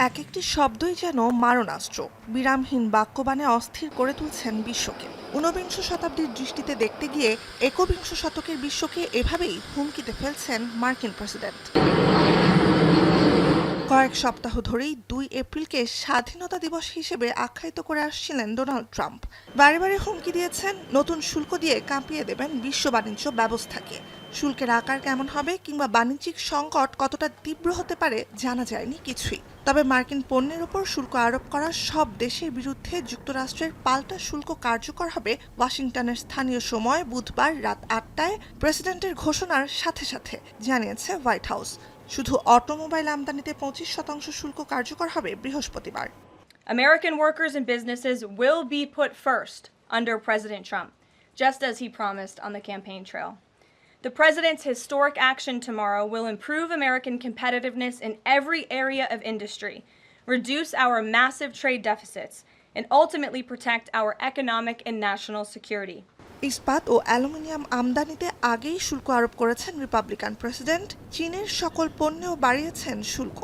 এক একটি শব্দই যেন মারণাস্ত্র। বিরামহীন বাক্যবাণে অস্থির করে তুলছেন বিশ্বকে। ঊনবিংশ শতাব্দীর দৃষ্টিতে দেখতে গিয়ে একবিংশ শতকের বিশ্বকে এভাবেই হুমকিতে ফেলছেন মার্কিন প্রেসিডেন্ট। কয়েক সপ্তাহ ধরেই ২ এপ্রিলকে স্বাধীনতা দিবস হিসেবে আখ্যায়িত করে আসছিলেন ডোনাল্ড ট্রাম্প। বারে বারে হুমকি দিয়েছেন নতুন শুল্ক দিয়ে কাঁপিয়ে দেবেন বিশ্ব বাণিজ্য ব্যবস্থাকে। শুল্কের আকার কেমন হবে কিংবা বাণিজ্যিক সংকট কতটা তীব্র হতে পারে জানা যায়নি কিছুই। তবে মার্কিন পণ্যের উপর শুল্ক আরোপ করা সব দেশের বিরুদ্ধে যুক্তরাষ্ট্রের পাল্টা শুল্ক কার্যকর হবে ওয়াশিংটনের স্থানীয় সময় বুধবার রাত ৮টায় প্রেসিডেন্টের ঘোষণার সাথে সাথে, জানিয়েছে হোয়াইট হাউস। শুধু অটোমোবাইল আমদানিতে ২৫% শুল্ক কার্যকর হবে বৃহস্পতিবার। American workers and businesses will be put first under President Trump, just as he promised on the campaign trail. The president's historic action tomorrow will improve American competitiveness in every area of industry, reduce our massive trade deficits, and ultimately protect our economic and national security. ইস্পাত ও aluminium আমদানিতে আগেই শুল্ক আরোপ করেছেন Republican president. চীনের সকল পণ্যেও বাড়িয়েছেন শুল্ক।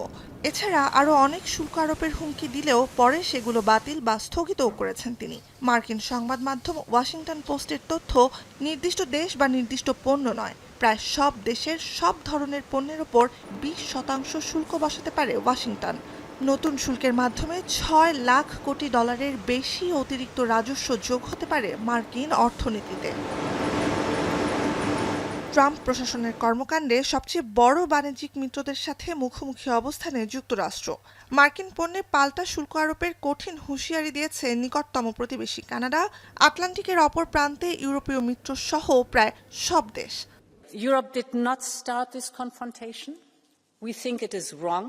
এছাড়া আরও অনেক শুল্ক আরোপের হুমকি দিলেও পরে সেগুলো বাতিল বা স্থগিতও করেছেন তিনি। মার্কিন সংবাদ মাধ্যম ওয়াশিংটন পোস্টের তথ্য, নির্দিষ্ট দেশ বা নির্দিষ্ট পণ্য নয়, প্রায় সব দেশের সব ধরনের পণ্যের ওপর ২০% শুল্ক বসাতে পারে ওয়াশিংটন। নতুন শুল্কের মাধ্যমে $৬ লাখ কোটি বেশি অতিরিক্ত রাজস্ব যোগ হতে পারে মার্কিন অর্থনীতিতে। ট্রাম্প প্রশাসনের কর্মকাণ্ডে সবচেয়ে বড় বাণিজ্যিক মিত্রদের সাথে মুখোমুখি অবস্থানে যুক্তরাষ্ট্র। মার্কিন পণ্যে পাল্টা শুল্ক আরোপের কঠিন হুঁশিয়ারি দিয়েছে নিকটতম প্রতিবেশী কানাডা, আটলান্টিকের অপর প্রান্তে ইউরোপীয় মিত্র সহ প্রায় সব দেশ। Europe did not start this confrontation. We think it is wrong.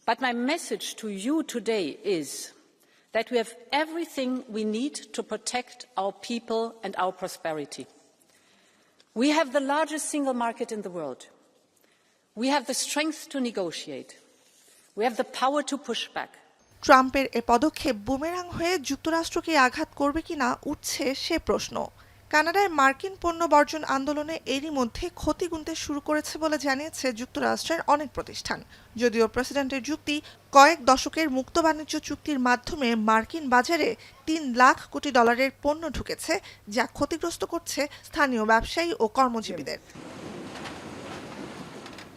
But my message to you today is that we have everything we need to protect our people and our prosperity. We have the largest single market in the world. We have the strength to negotiate. We have the power to push back. ট্রাম্পের এ পদক্ষেপ boomerang হয়ে যুক্তরাষ্ট্রকে আঘাত করবে কিনা উঠছে সে প্রশ্ন। কানাডায় মার্কিন পণ্য বর্জন আন্দোলনে এরই মধ্যে ক্ষতি গুনতে শুরু করেছে বলে জানিয়েছে যুক্তরাষ্ট্রের অনেক প্রতিষ্ঠান। যদিও প্রেসিডেন্টের যুক্তি, কয়েক দশকের মুক্ত বাণিজ্য চুক্তির মাধ্যমে মার্কিন বাজারে $৩ লাখ কোটি পণ্য ঢুকেছে, যা ক্ষতিগ্রস্ত করছে স্থানীয় ব্যবসায়ী ও কর্মজীবীদের।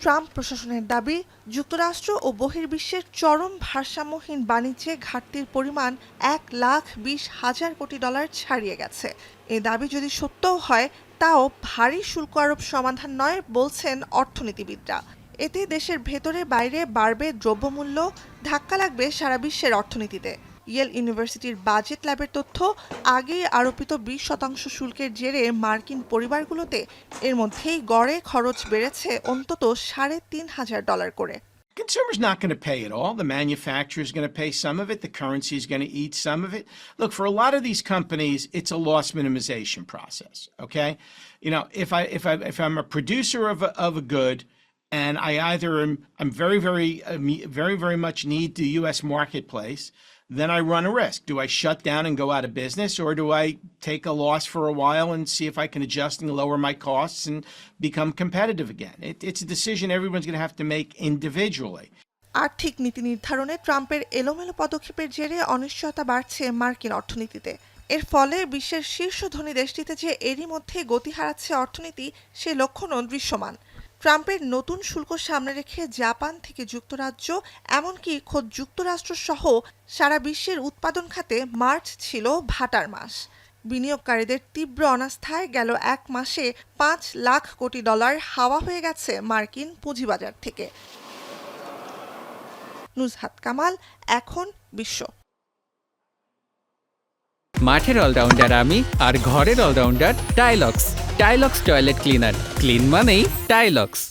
ট্রাম্প প্রশাসনের দাবি, যুক্তরাষ্ট্র ও বহির্বিশ্বের চরম ভারসাম্যহীন বাণিজ্যে ঘাটতির পরিমাণ $১,২০,০০০ কোটি ছাড়িয়ে গেছে। এ দাবি যদি সত্যও হয়, তাও ভারী শুল্ক আরোপ সমাধান নয় বলছেন অর্থনীতিবিদরা। এতে দেশের ভেতরে বাইরে বাড়বে দ্রব্যমূল্য, ধাক্কা লাগবে সারা বিশ্বের অর্থনীতিতে। ইয়েল ইউনিভার্সিটির বাজেট ল্যাবের তথ্য, আগেই আরোপিত ২০% শুল্কের জেরে মার্কিন পরিবারগুলোতে এর মধ্যেই গড়ে খরচ বেড়েছে অন্তত $৩,৫০০ করে। Consumer's not going to pay it all. The manufacturer is going to pay some of it. The currency is going to eat some of it. Look, for a lot of these companies, it's a loss minimization process. Okay, you know, if I'm a producer of a good, and I'm very much need the U.S. marketplace, then I run a risk. Do I shut down and go out of business, or do I take a loss for a while and see if I can adjust and lower my costs and become competitive again? It's a decision everyone's going to have to make individually. আর্থিক নীতি নির্ধারণে ট্রাম্পের এলোমেলো পদক্ষেপের জেরে অনিশ্চয়তা বাড়ছে মার্কিন অর্থনীতিতে। এর ফলে বিশ্বের শীর্ষ ধনী দেশটিতে যে এরই মধ্যে গতি হারাচ্ছে অর্থনীতি, সে লক্ষণও দৃশ্যমান। ট্রাম্পের নতুন শুল্ক সামনে রেখে জাপান থেকে যুক্তরাজ্য, এমনকি খোদ যুক্তরাষ্ট্র সহ সারা বিশ্বের উৎপাদন খাতে মার্চ ছিল ভাটার মাস। বিনিয়োগকারীদের তীব্র অনাস্থায় গেল এক মাসে $৫ লাখ কোটি হাওয়া হয়ে গেছে মার্কিন পুঁজিবাজার থেকে। নুজহাত কামাল, এখন বিশ্ব। মাঠের অলরাউন্ডার আমি, আর ঘরের all rounder Tilex. Tilex toilet cleaner, clean মানেই টাইলক্স।